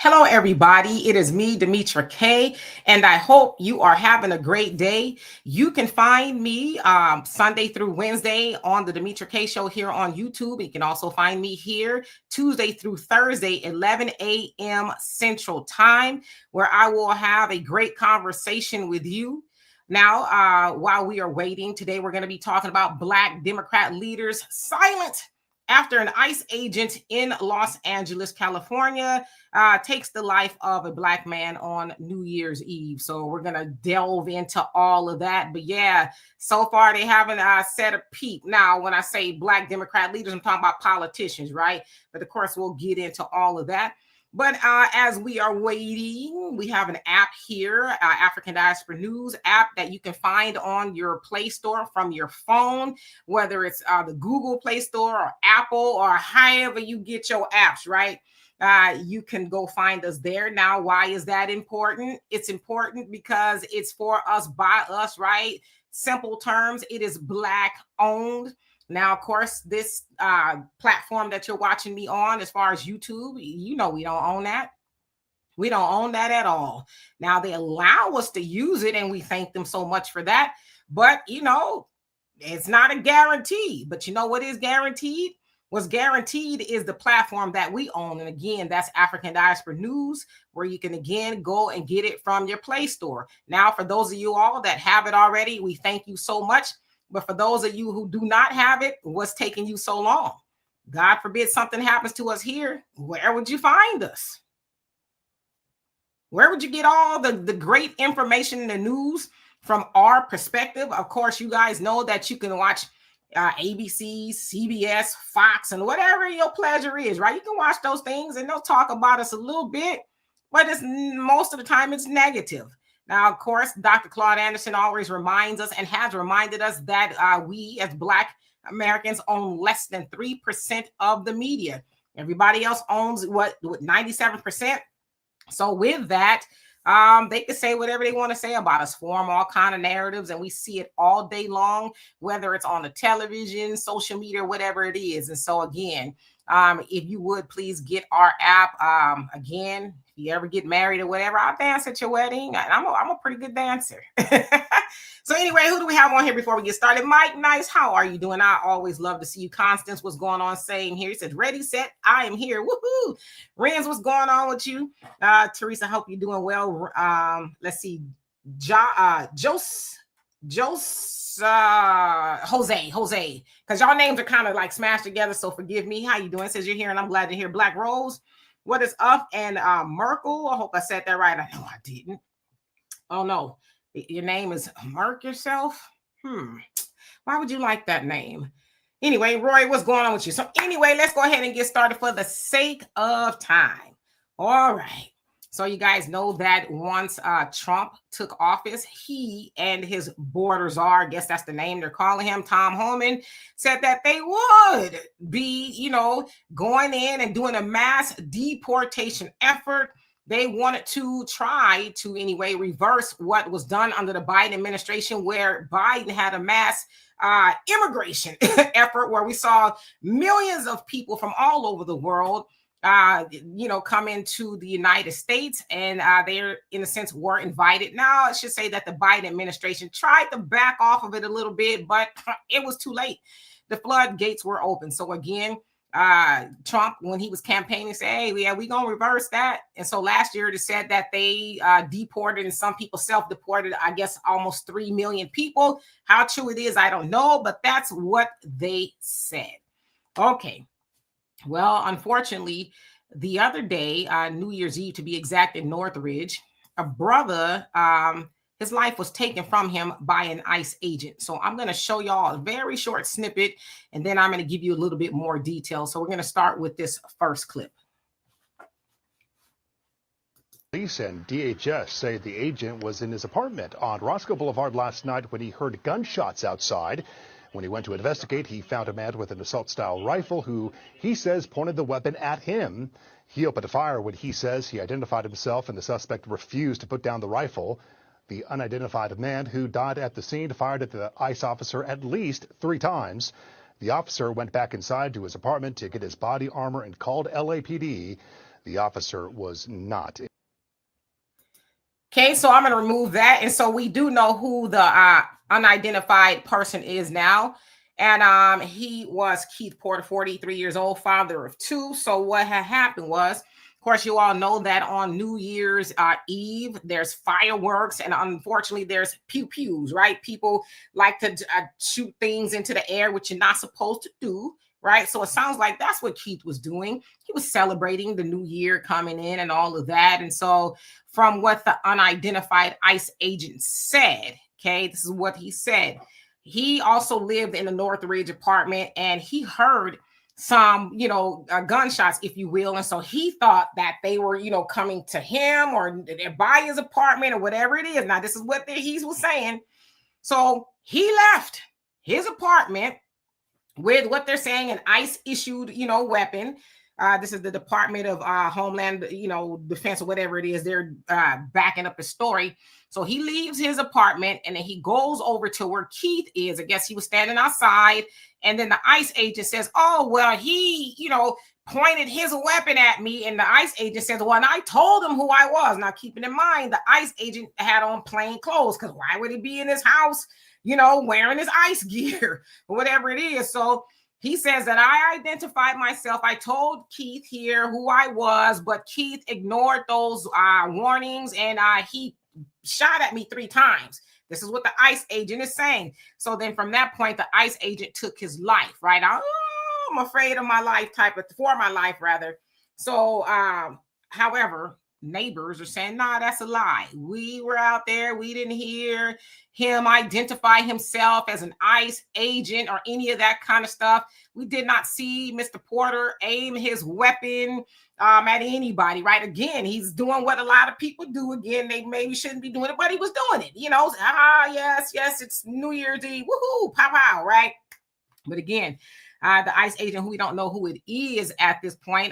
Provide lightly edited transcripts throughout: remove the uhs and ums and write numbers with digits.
Hello, everybody. It is me, Demetra Kaye, and I hope you are having a great day. You can find me Sunday through Wednesday on the Demetra Kaye Show here on YouTube. You can also find me here Tuesday through Thursday, 11 a.m. Central Time, where I will have a great conversation with you. Now, while we are waiting, today we're going to be talking about Black Democrat leaders silent after an ICE agent in Los Angeles, California, takes the life of a Black man on New Year's Eve. So we're going to delve into all of that. But yeah, so far they haven't said a peep. Now, when I say Black Democrat leaders, I'm talking about politicians, right? But of course, we'll get into all of that. But as we are waiting, we have an app here, African Diaspora News app that you can find on your Play Store from your phone, whether it's the Google Play Store or Apple or however you get your apps, right? You can go find us there. Now, why is that important? It's important because it's for us, by us, right? Simple terms, it is Black owned. Now, of course, this platform that you're watching me on, as far as YouTube, you know we don't own that. We don't own that at all. Now, they allow us to use it, and we thank them so much for that. But, you know, it's not a guarantee. But you know what is guaranteed? What's guaranteed is the platform that we own. And again, that's African Diaspora News, where you can, again, go and get it from your Play Store. Now, for those of you all that have it already, we thank you so much. But for those of you who do not have it, what's taking you so long? God forbid something happens to us here. Where would you find us? Where would you get all the great information in the news from our perspective? Of course, you guys know that you can watch ABC, CBS, Fox, and whatever your pleasure is, right? You can watch those things and they'll talk about us a little bit, but it's most of the time it's negative. Now, of course, Dr. Claude Anderson always reminds us and has reminded us that we as Black Americans own less than 3% of the media. Everybody else owns what 97%. So with that, they can say whatever they want to say about us, form all kind of narratives, and we see it all day long, whether it's on the television, social media, whatever it is. And so again, if you would please get our app. Again, if you ever get married or whatever, I'll dance at your wedding. I'm a pretty good dancer. So anyway, who do we have on here before we get started? Mike Nice, how are you doing? I always love to see you. Constance, what's going on? Saying here, he says, ready, set, I am here. Woohoo! Renz, what's going on with you? Teresa, hope you're doing well. Let's see. Jose, because y'all names are kind of like smashed together, so forgive me. How you doing? Says you're here, and I'm glad to hear. Black Rose, what is up? And Merkel, I hope I said that right. I know I didn't. Oh no, your name is Merk yourself. Why would you like that name? Anyway, Roy, what's going on with you? So anyway, let's go ahead and get started for the sake of time. All right. So you guys know that once Trump took office, he and his border czar, I guess that's the name they're calling him, Tom Homan, said that they would be, going in and doing a mass deportation effort. They wanted to try to, anyway, reverse what was done under the Biden administration, where Biden had a mass immigration effort where we saw millions of people from all over the world come into the United States, and they're, in a sense, were invited. Now, I should say that the Biden administration tried to back off of it a little bit, but it was too late. The floodgates were open. So again, Trump, when he was campaigning, said, hey, yeah, we're going to reverse that. And so last year, they said that they deported, and some people self-deported, I guess, almost 3 million people. How true it is, I don't know, but that's what they said. Okay. Well, unfortunately, the other day, New Year's Eve, to be exact, in Northridge, a brother, his life was taken from him by an ICE agent. So I'm going to show y'all a very short snippet, and then I'm going to give you a little bit more detail. So we're going to start with this first clip. Police and DHS say the agent was in his apartment on Roscoe Boulevard last night when he heard gunshots outside. When he went to investigate, he found a man with an assault-style rifle who he says pointed the weapon at him. He opened fire when he says he identified himself, and the suspect refused to put down the rifle. The unidentified man who died at the scene fired at the ICE officer at least 3 times. The officer went back inside to his apartment to get his body armor and called LAPD. The officer was not. Okay, so I'm going to remove that. And so we do know who the unidentified person is now. And he was Keith Porter, 43 years old, father of two. So what had happened was, of course, you all know that on New Year's Eve, there's fireworks, and unfortunately, there's pew-pews, right? People like to shoot things into the air, which you're not supposed to do, right? So it sounds like that's what Keith was doing. He was celebrating the new year coming in and all of that. And so from what the unidentified ICE agent said, okay, this is what he said. He also lived in the Northridge apartment, and he heard some, gunshots, if you will. And so he thought that they were, coming to him or by his apartment or whatever it is. Now, this is what he was saying. So he left his apartment with what they're saying an ICE issued, weapon. This is the Department of Homeland, Defense or whatever it is. They're backing up the story. So he leaves his apartment and then he goes over to where Keith is. I guess he was standing outside. And then the ICE agent says, oh, well, he, pointed his weapon at me. And the ICE agent says, well, and I told him who I was. Now, keeping in mind, the ICE agent had on plain clothes, because why would he be in his house, wearing his ICE gear or whatever it is? So he says that I identified myself. I told Keith here who I was, but Keith ignored those warnings, and he shot at me 3 times. This is what the ICE agent is saying. So then from that point, the ICE agent took his life, right? I'm afraid of my life for my life rather. So, however, neighbors are saying, nah, that's a lie. We were out there. We didn't hear him identify himself as an ICE agent or any of that kind of stuff. We did not see Mr. Porter aim his weapon at anybody, right? Again, he's doing what a lot of people do. Again, they maybe shouldn't be doing it, but he was doing it, yes, it's New Year's Eve. Woohoo, pow, pow, right? But again, the ICE agent, who we don't know who it is at this point,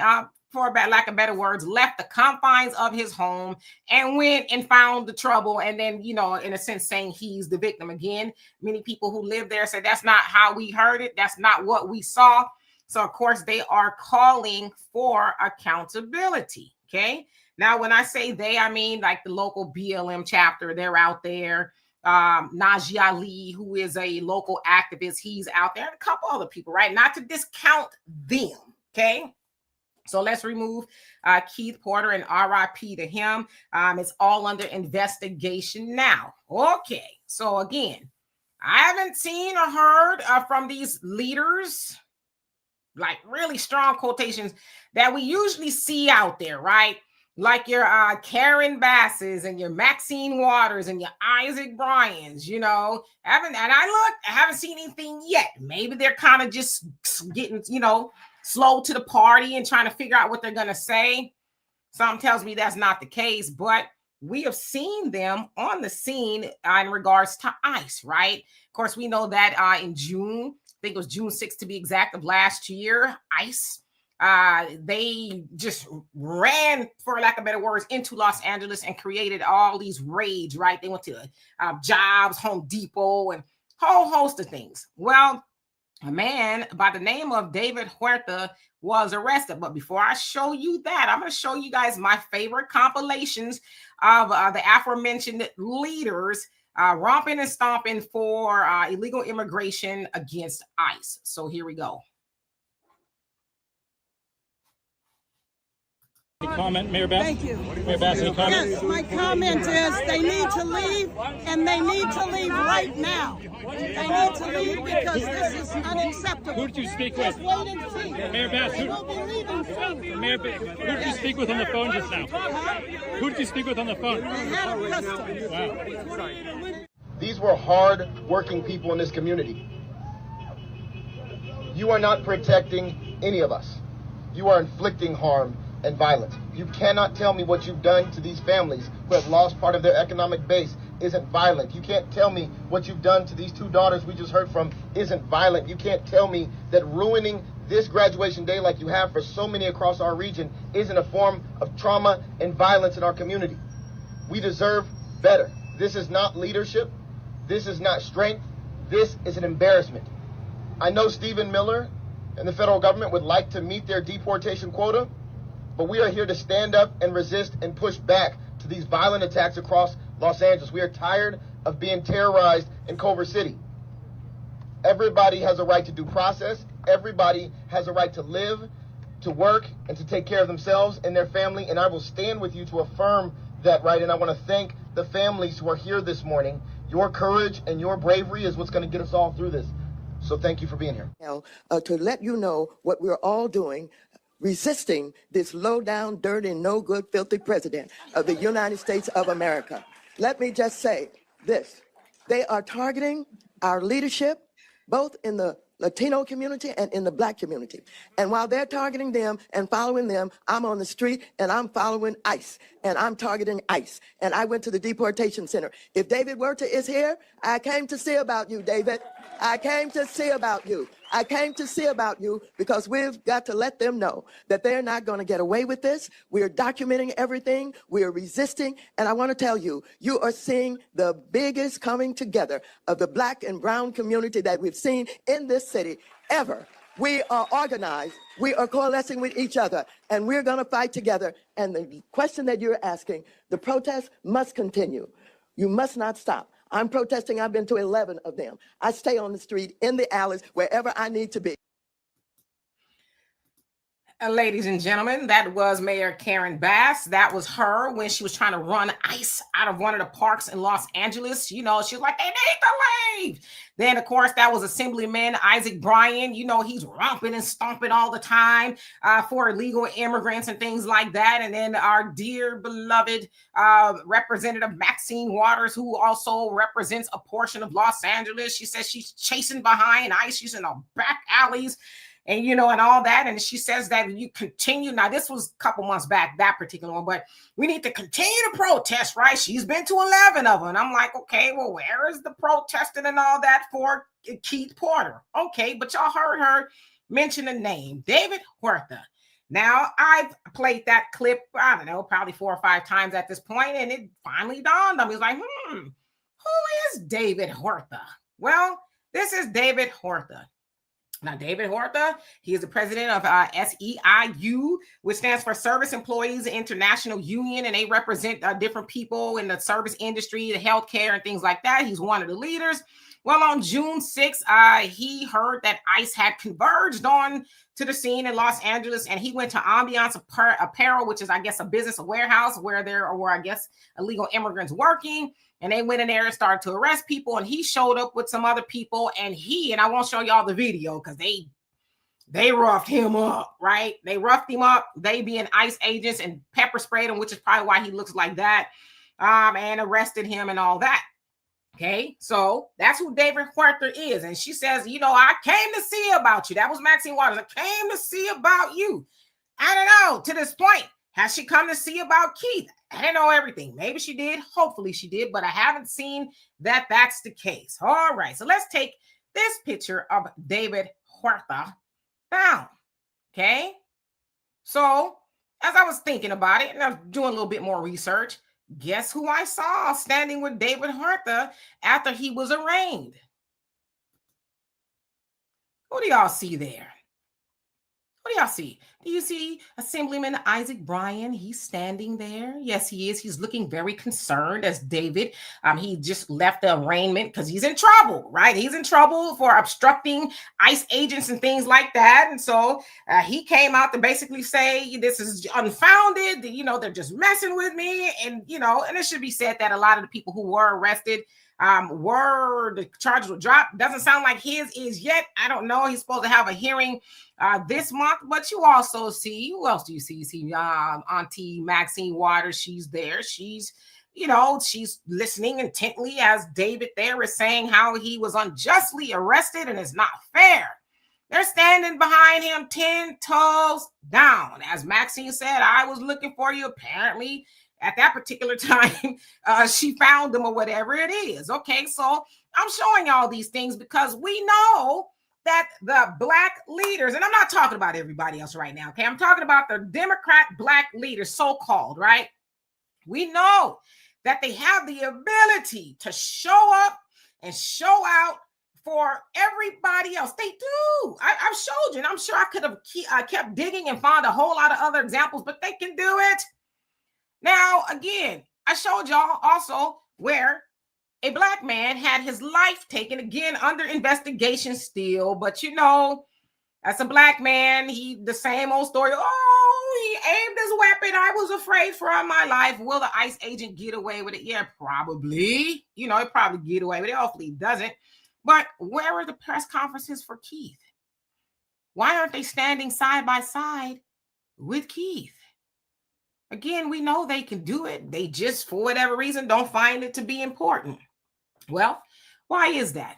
for lack of better words, left the confines of his home and went and found the trouble. And then, in a sense, saying he's the victim. Again, many people who live there say that's not how we heard it. That's not what we saw. So, of course, they are calling for accountability. Okay. Now, when I say they, I mean like the local BLM chapter. They're out there. Najee Ali, who is a local activist, he's out there, and a couple other people, right? Not to discount them. Okay. So let's remove Keith Porter and RIP to him. It's all under investigation now. Okay. So again, I haven't seen or heard from these leaders, like really strong quotations that we usually see out there, right? Like your Karen Basses and your Maxine Waters and your Isaac Bryans, I haven't seen anything yet. Maybe they're kind of just getting, slow to the party and trying to figure out what they're going to say. Something tells me that's not the case, but we have seen them on the scene in regards to ICE, right? Of course, we know that in June, I think it was June 6th to be exact, of last year, ICE, they just ran, for lack of better words, into Los Angeles and created all these raids, right? They went to Jobs, Home Depot, and a whole host of things. Well, a man by the name of David Huerta was arrested. But before I show you that, I'm going to show you guys my favorite compilations of the aforementioned leaders romping and stomping for illegal immigration against ICE. So here we go. Comment, Mayor Bass? Thank you. Mayor Bass, any comment? Yes, my comment is they need to leave, and they need to leave right now. They need to leave because this is unacceptable. Who did you speak with? Just wait and see. Mayor Bass, They will be leaving soon. Mayor Bass, who did you speak with on the phone just now? Who did you speak with on the phone? The head of customs. Wow. These were hard-working people in this community. You are not protecting any of us. You are inflicting harm and violence. You cannot tell me what you've done to these families who have lost part of their economic base isn't violent. You can't tell me what you've done to these 2 daughters we just heard from isn't violent. You can't tell me that ruining this graduation day like you have for so many across our region isn't a form of trauma and violence in our community. We deserve better. This is not leadership. This is not strength. This is an embarrassment. I know Stephen Miller and the federal government would like to meet their deportation quota, but we are here to stand up and resist and push back to these violent attacks across Los Angeles. We are tired of being terrorized in Culver City. Everybody has a right to due process. Everybody has a right to live, to work, and to take care of themselves and their family. And I will stand with you to affirm that right. And I want to thank the families who are here this morning. Your courage and your bravery is what's going to get us all through this. So thank you for being here. To let you know what we're all doing, resisting this low-down, dirty, no-good, filthy president of the United States of America. Let me just say this. They are targeting our leadership, both in the Latino community and in the Black community. And while they're targeting them and following them, I'm on the street and I'm following ICE and I'm targeting ICE. And I went to the deportation center. If David Huerta is here, I came to see about you, David. I came to see about you. I came to see about you because we've got to let them know that they're not going to get away with this. We are documenting everything. We are resisting. And I want to tell you, you are seeing the biggest coming together of the Black and brown community that we've seen in this city ever. We are organized. We are coalescing with each other, and we're going to fight together. And the question that you're asking, the protest must continue. You must not stop. I'm protesting. I've been to 11 of them. I stay on the street, in the alleys, wherever I need to be. Ladies and gentlemen, that was Mayor Karen Bass. That was her when she was trying to run ICE out of one of the parks in Los Angeles. You know, she was like, they need to leave. Then, of course, that was Assemblyman Isaac Bryan. You know, he's romping and stomping all the time for illegal immigrants and things like that. And then our dear beloved Representative Maxine Waters, who also represents a portion of Los Angeles. She says she's chasing behind ICE. She's in the back alleys. And, you know, and all that. And she says that you continue. Now, this was a couple months back, that particular one, but we need to continue to protest, right? She's been to 11 of them. And I'm like, okay, well, where is the protesting and all that for Keith Porter? Okay, but y'all heard her mention the name, David Huerta. Now, I've played that clip, I don't know, probably 4 or 5 times at this point, and it finally dawned on me. It's like, who is David Huerta? Well, this is David Huerta. Now, David Huerta, he is the president of SEIU, which stands for Service Employees International Union, and they represent different people in the service industry, the healthcare, and things like that. He's one of the leaders. Well, on June 6th, he heard that ICE had converged on to the scene in Los Angeles, and he went to Ambiance Apparel, which is, I guess, a business, a warehouse where there were, I guess, illegal immigrants working. And they went in there and started to arrest people. And he showed up with some other people. And I won't show y'all the video because they roughed him up, right? They roughed him up. They being ICE agents and pepper sprayed him, which is probably why he looks like that, and arrested him and all that. Okay, so that's who David Huerta is. And she says, you know, I came to see about you. That was Maxine Waters. I came to see about you. I don't know, to this point, has she come to see about Keith? I don't know everything. Maybe she did. Hopefully she did, but I haven't seen that that's the case. All right, so let's take this picture of David Huerta down. Okay, so as I was thinking about it and I was doing a little bit more research, guess who I saw standing with David Huerta after he was arraigned? Who do y'all see there? What do y'all see? Do you see Assemblyman Isaac Bryan? He's standing there. Yes, he is. He's looking very concerned as David. He just left the arraignment because he's in trouble, right? He's in trouble for obstructing ICE agents and things like that. And so he came out to basically say, this is unfounded. You know, they're just messing with me. And, you know, and it should be said that a lot of the people who were arrested the charges were dropped. Doesn't sound like his is yet. I don't know. He's supposed to have a hearing this month, but you also see, who else do you see? You see Auntie Maxine Waters. She's there. She's, you know, she's listening intently as David there is saying how he was unjustly arrested and it's not fair. They're standing behind him 10 toes down. As Maxine said, I was looking for you. Apparently, at that particular time, she found them or whatever it is. Okay, so I'm showing y'all these things because we know that the Black leaders, and I'm not talking about everybody else right now, okay? I'm talking about the Democrat Black leaders, so-called, right? We know that they have the ability to show up and show out for everybody else. They do. I've showed you, and I'm sure I could have kept digging and found a whole lot of other examples, but they can do it. Now, again, I showed y'all also where a Black man had his life taken, again, under investigation still, but you know, as a Black man, the same old story. Oh, he aimed his weapon. I was afraid for my life. Will the ICE agent get away with it? Yeah, probably. You know, it probably get away with it. Hopefully he doesn't. But where are the press conferences for Keith? Why aren't they standing side by side with Keith? Again, we know they can do it. They just, for whatever reason, don't find it to be important. Well, why is that?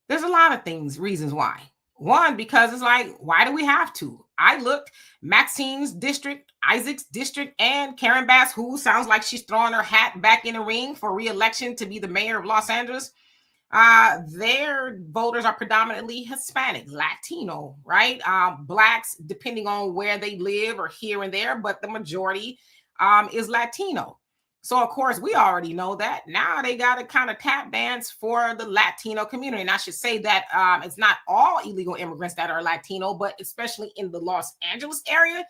There's a lot of reasons why. One, because it's like, why do we have to? I looked, Maxine's district, Isaac's district, and Karen Bass, who sounds like she's throwing her hat back in the ring for re-election to be the mayor of Los Angeles. Their voters are predominantly Hispanic, Latino, right? Blacks, depending on where they live or here and there, but the majority is Latino. So, of course, we already know that. Now they got to kind of tap dance for the Latino community. And I should say that it's not all illegal immigrants that are Latino, but especially in the Los Angeles area,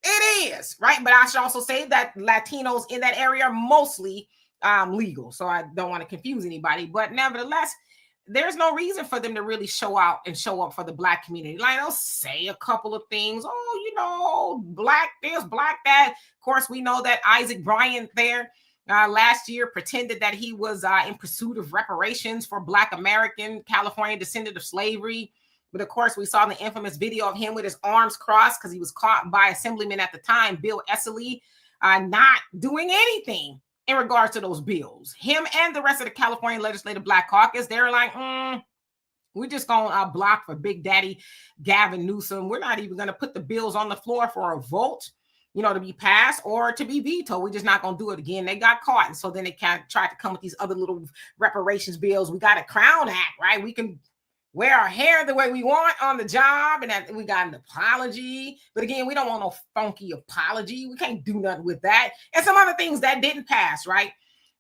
it is, right? But I should also say that Latinos in that area are mostly legal. So I don't want to confuse anybody. But nevertheless, there's no reason for them to really show out and show up for the Black community. Like, they'll say a couple of things. Oh, you know, Black this, Black that. Of course, we know that Isaac Bryant there last year pretended that he was in pursuit of reparations for Black American California descendant of slavery. But of course, we saw the infamous video of him with his arms crossed because he was caught by Assemblyman at the time, Bill Esseley, not doing anything in regards to those bills. Him and the rest of the California Legislative Black Caucus, they're like, we're just going to block for Big Daddy Gavin Newsom. We're not even going to put the bills on the floor for a vote, you know, to be passed or to be vetoed. We're just not going to do it again. They got caught. And so then they kind of tried to come with these other little reparations bills. We got a Crown Act, right? We can wear our hair the way we want on the job, and that we got an apology. But again, we don't want no funky apology. We can't do nothing with that. And some other things that didn't pass, right?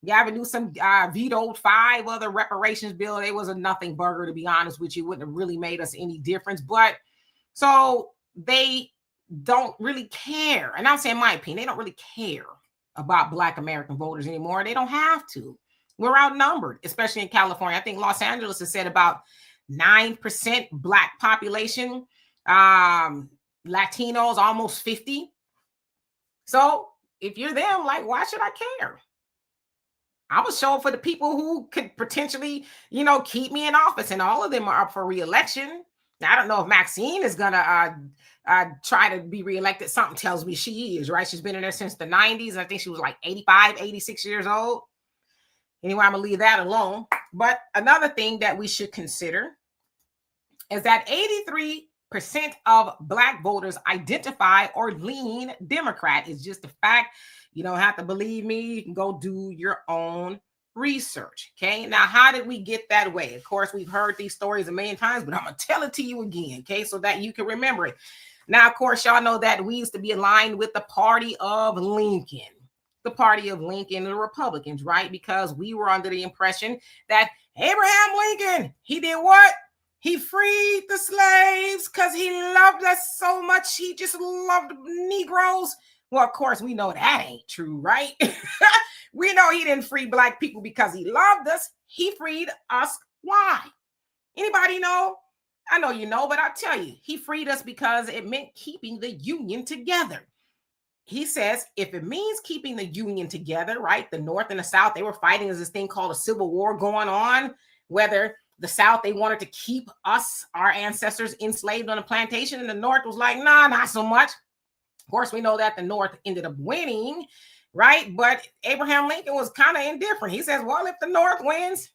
Gavin Newsom vetoed 5 other reparations bills. It was a nothing burger, to be honest with you. Wouldn't have really made us any difference. But so they don't really care. And I'm saying my opinion, they don't really care about Black American voters anymore. They don't have to. We're outnumbered, especially in California. I think Los Angeles has said about 9% Black population, Latinos almost 50. So if you're them, like, why should I care? I would show up for the people who could potentially, you know, keep me in office, and all of them are up for re-election. Now, I don't know if Maxine is gonna try to be reelected. Something tells me she is, right? She's been in there since the 90s. I think she was like 85, 86 years old. Anyway, I'm gonna leave that alone. But another thing that we should consider is that 83% of Black voters identify or lean Democrat. It's just a fact. You don't have to believe me. You can go do your own research. Okay. Now, how did we get that way? Of course, we've heard these stories a million times, but I'm going to tell it to you again. Okay. So that you can remember it. Now, of course, y'all know that we used to be aligned with the party of Lincoln. The party of Lincoln, the Republicans, right? Because we were under the impression that Abraham Lincoln, he did what? He freed the slaves because he loved us so much. He just loved Negroes. Well, of course, we know that ain't true, right? We know he didn't free Black people because he loved us. He freed us. Why? Anybody know? I know you know, but I'll tell you, he freed us because it meant keeping the Union together. He says, if it means keeping the Union together, right? The North and the South, they were fighting as this thing called a Civil War going on, whether the South, they wanted to keep us, our ancestors, enslaved on a plantation, and the North was like, nah, not so much. Of course, we know that the North ended up winning, right? But Abraham Lincoln was kind of indifferent. He says, well, if the North wins,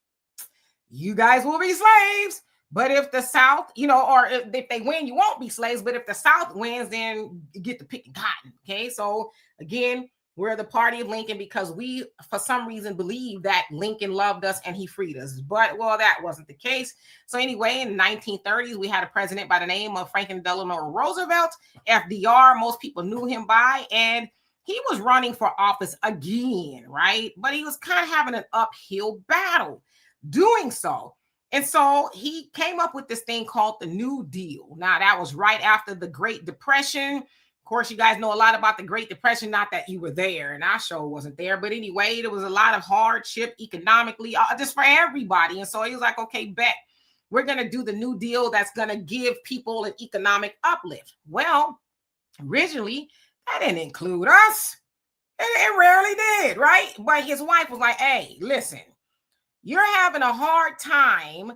you guys will be slaves. But if the South, you know, or if they win, you won't be slaves. But if the South wins, then you get to pick cotton. Okay. So again, we're the party of Lincoln because we, for some reason, believe that Lincoln loved us and he freed us. But, well, that wasn't the case. So anyway, in the 1930s, we had a president by the name of Franklin Delano Roosevelt, FDR. Most people knew him by, and he was running for office again, right? But he was kind of having an uphill battle doing so. And so he came up with this thing called the New Deal. Now, that was right after the Great Depression. Of course, you guys know a lot about the Great Depression, not that you were there, and I sure wasn't there. But anyway, there was a lot of hardship economically, just for everybody. And so he was like, okay, bet. We're going to do the New Deal that's going to give people an economic uplift. Well, originally, that didn't include us. It rarely did, right? But his wife was like, hey, listen, you're having a hard time,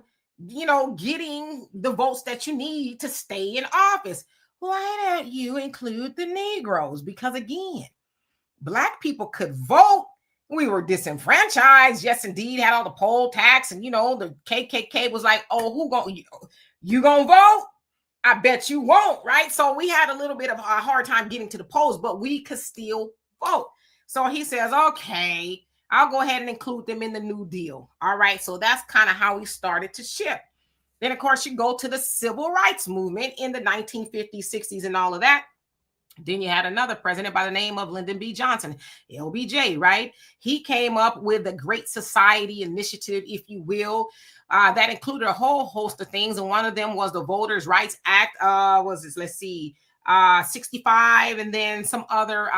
getting the votes that you need to stay in office. Why don't you include the Negroes? Because again, Black people could vote. We were disenfranchised. Yes, indeed, had all the poll tax, and the KKK was like, oh, you gonna vote? I bet you won't, right? So we had a little bit of a hard time getting to the polls, but we could still vote. So he says, okay, I'll go ahead and include them in the New Deal. All right. So that's kind of how we started to shift. Then, of course, you go to the civil rights movement in the 1950s, 60s, and all of that. Then you had another president by the name of Lyndon B. Johnson, LBJ, right? He came up with the Great Society Initiative, if you will, that included a whole host of things. And one of them was the Voters' Rights Act, 65, and then some other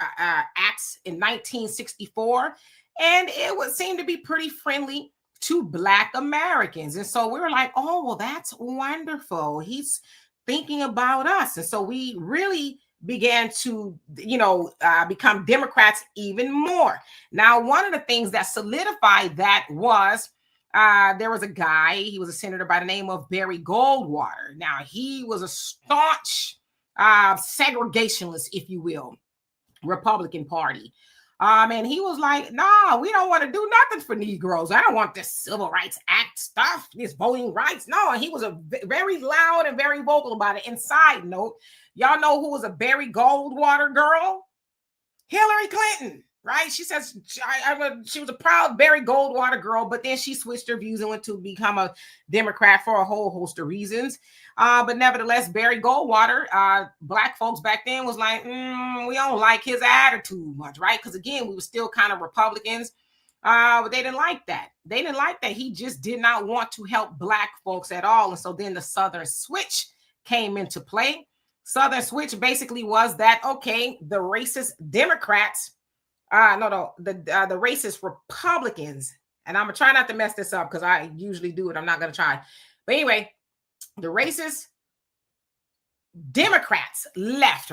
acts in 1964, and it would seem to be pretty friendly to Black Americans. And so we were like, oh, well, that's wonderful. He's thinking about us. And so we really began to, become Democrats even more. Now, one of the things that solidified that was there was a guy, he was a senator by the name of Barry Goldwater. Now, he was a staunch segregationist, if you will, Republican Party. And he was like, no, we don't want to do nothing for Negroes. I don't want this Civil Rights Act stuff, this voting rights. No, and he was very loud and very vocal about it. And side note, y'all know who was a Barry Goldwater girl? Hillary Clinton, right? She says she was a proud Barry Goldwater girl, but then she switched her views and went to become a Democrat for a whole host of reasons. But nevertheless, Barry Goldwater, Black folks back then was like, we don't like his attitude much, right? Because again, we were still kind of Republicans, but they didn't like that. They didn't like that. He just did not want to help Black folks at all. And so then the Southern Switch came into play. Southern Switch basically was that, okay, the racist Democrats, the racist Republicans, and I'm gonna try not to mess this up because I usually do it. I'm not gonna try. But anyway, the racist Democrats left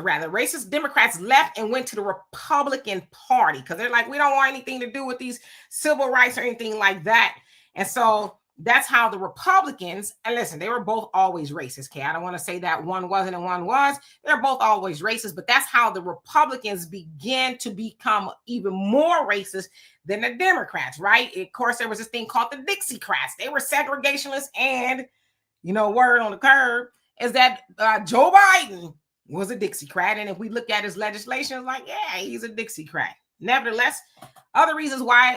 and went to the Republican Party because they're like, we don't want anything to do with these civil rights or anything like that. And so that's how the Republicans, and listen, they were both always racist. Okay, I don't want to say that one wasn't and one was. They're both always racist, but that's how the Republicans began to become even more racist than the Democrats, right? Of course, there was this thing called the Dixiecrats. They were segregationists, and word on the curb is that Joe Biden was a Dixiecrat. And if we look at his legislation, it's like, yeah, he's a Dixiecrat. Nevertheless, other reasons why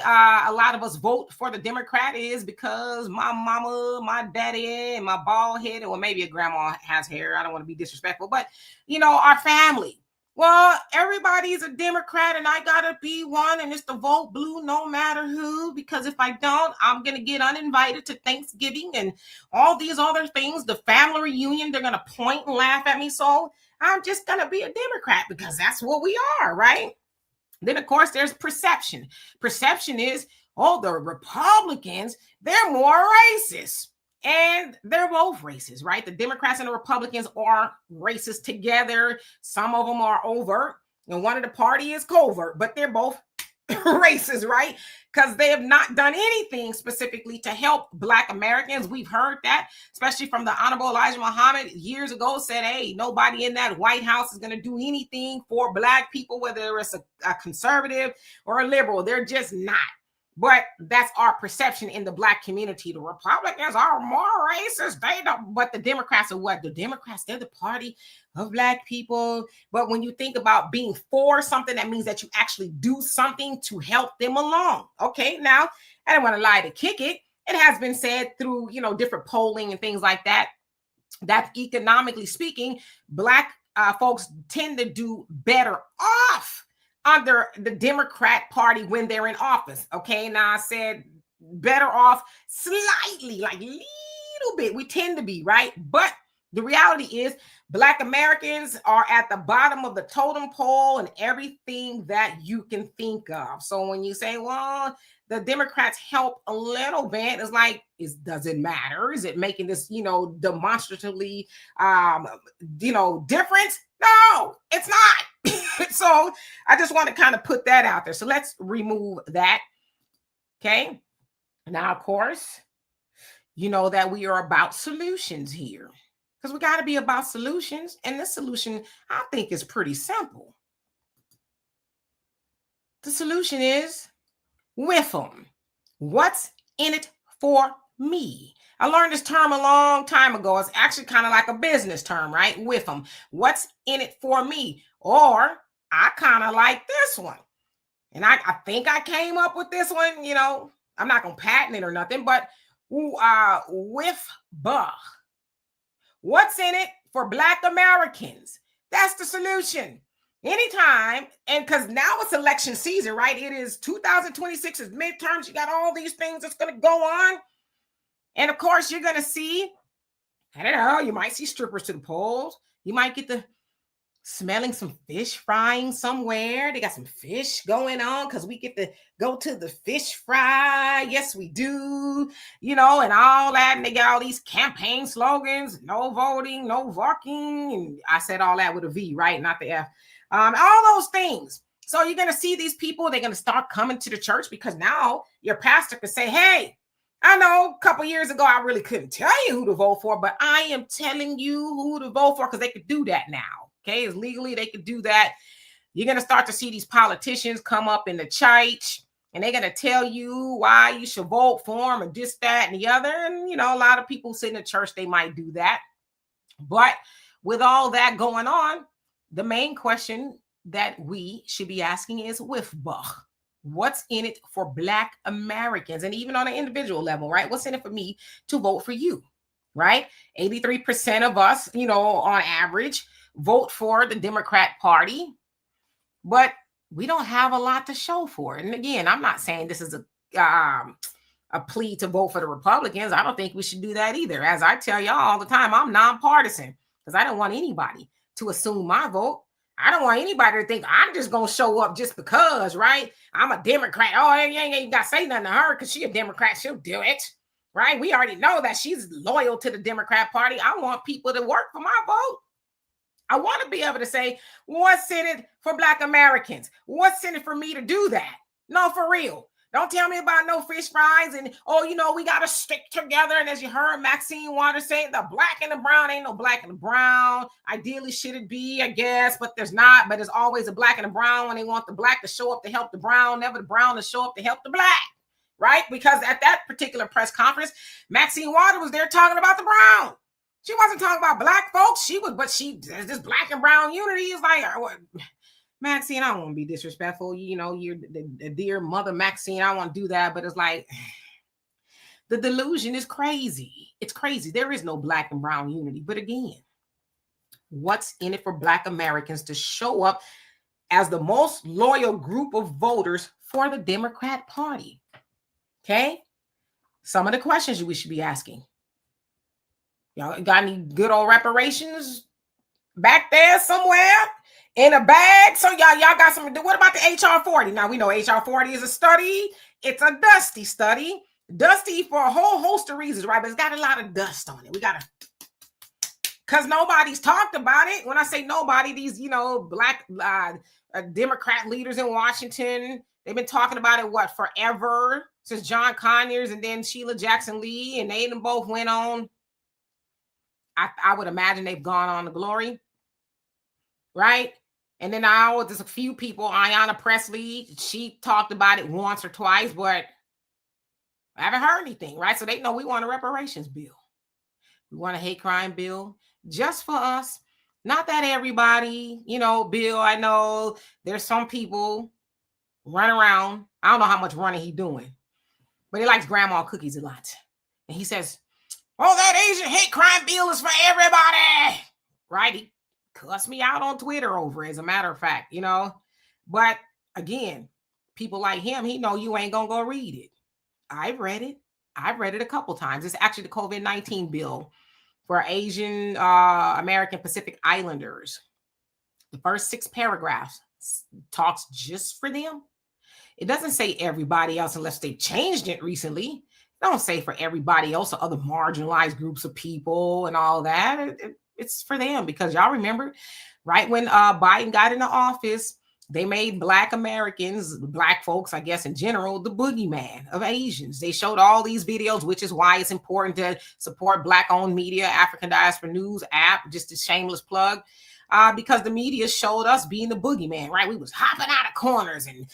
a lot of us vote for the Democrat is because my mama, my daddy, and my bald head, or maybe a grandma has hair. I don't want to be disrespectful, but our family. Well, everybody's a Democrat and I gotta be one, and it's the vote blue no matter who, because if I don't, I'm gonna get uninvited to Thanksgiving and all these other things. The family reunion, they're gonna point and laugh at me. So I'm just gonna be a Democrat because that's what we are, right? Then, of course, there's perception. Perception is, the Republicans, they're more racist. And they're both racist, right? The Democrats and the Republicans are racist together. Some of them are overt, and one of the party is covert, but they're both racist, right? Because they have not done anything specifically to help Black Americans. We've heard that, especially from the Honorable Elijah Muhammad years ago, said, hey, nobody in that White House is going to do anything for Black people, whether it's a conservative or a liberal. They're just not. But that's our perception in the Black community. The Republicans are more racist. They don't. But the Democrats are what? The Democrats, they're the party of Black people. But when you think about being for something, that means that you actually do something to help them along. Okay, now, I don't want to lie to kick it. It has been said through, different polling and things like that, that economically speaking, Black folks tend to do better off under the Democrat Party when they're in office. Okay, now I said better off slightly, like little bit. We tend to be, right? But the reality is Black Americans are at the bottom of the totem pole and everything that you can think of. So when you say, well, the Democrats help a little bit, it's like, does it matter? Is it making this, demonstratively, difference? No, it's not. So I just want to kind of put that out there. So let's remove that. Okay. Now, of course, you know that we are about solutions here, because we got to be about solutions. And this solution, I think, is pretty simple. The solution is with them. What's in it for me? I learned this term a long time ago. It's actually kind of like a business term, right? With them. What's in it for me? Or I kind of like this one. And I think I came up with this one, I'm not going to patent it or nothing, but with Buh. What's in it for Black Americans? That's the solution. Anytime, and because now it's election season, right? It is 2026 is midterms. You got all these things that's going to go on. And of course, you're going to see, I don't know, you might see strippers to the polls. You might get the smelling some fish frying somewhere. They got some fish going on because we get to go to the fish fry. Yes, we do, and all that. And they got all these campaign slogans, no voting, no walking. And I said all that with a V, right? Not the F. All those things. So you're going to see these people, they're going to start coming to the church because now your pastor can say, hey, I know a couple years ago, I really couldn't tell you who to vote for, but I am telling you who to vote for because they could do that now. Okay, it's legally they could do that. You're going to start to see these politicians come up in the church and they're going to tell you why you should vote for them and this, that, and the other. And, a lot of people sit in the church, they might do that. But with all that going on, the main question that we should be asking is with Buh. What's in it for Black Americans? And even on an individual level, right? What's in it for me to vote for you, right? 83% of us, on average, vote for the Democrat Party, but we don't have a lot to show for it. And again, I'm not saying this is a plea to vote for the Republicans. I don't think we should do that either. As I tell y'all all the time, I'm nonpartisan because I don't want anybody to assume my vote. I don't want anybody to think I'm just going to show up just because, right? I'm a Democrat. Oh, you ain't got to say nothing to her because she's a Democrat. She'll do it, right? We already know that she's loyal to the Democrat Party. I want people to work for my vote. I want to be able to say, what's in it for Black Americans? What's in it for me to do that? No, for real. Don't tell me about no fish fries and, we got to stick together. And as you heard Maxine Waters say, the black and the brown ain't no black and the brown. Ideally, should it be, I guess, but there's not. But there's always a black and a brown when they want the black to show up to help the brown, never the brown to show up to help the black, right? Because at that particular press conference, Maxine Waters was there talking about the brown. She wasn't talking about Black folks. There's this black and brown unity. Is like, Maxine, I don't want to be disrespectful. You're the dear mother Maxine. I don't want to do that. But it's like, the delusion is crazy. It's crazy. There is no black and brown unity. But again, what's in it for Black Americans to show up as the most loyal group of voters for the Democrat Party? Okay? Some of the questions we should be asking. Y'all got any good old reparations back there somewhere in a bag? So y'all got some. What about the HR 40? Now we know HR 40 is a study. It's a dusty study. Dusty for a whole host of reasons, right? But it's got a lot of dust on it. Because nobody's talked about it. When I say nobody, these, Black Democrat leaders in Washington, they've been talking about it, forever? Since John Conyers and then Sheila Jackson Lee, and they both went on. I would imagine they've gone on to glory, right? And then there's a few people, Ayanna Pressley, she talked about it once or twice, but I haven't heard anything, right? So they know we want a reparations bill. We want a hate crime bill just for us. Not that everybody, Bill, I know there's some people run around. I don't know how much running he's doing, but he likes grandma cookies a lot. And he says, oh, that Asian hate crime bill is for everybody, right? He cussed me out on Twitter over it, as a matter of fact, But again, people like him, he know you ain't going to go read it. I've read it. I've read it a couple times. It's actually the COVID-19 bill for Asian American Pacific Islanders. The first 6 paragraphs talks just for them. It doesn't say everybody else unless they've changed it recently. It don't say for everybody else or other marginalized groups of people and all that. It's for them because y'all remember, right when Biden got into office, they made Black Americans, Black folks, I guess in general, the boogeyman of Asians. They showed all these videos, which is why it's important to support Black-owned media, African Diaspora News app, just a shameless plug. Because the media showed us being the boogeyman, right? We was hopping out of corners and,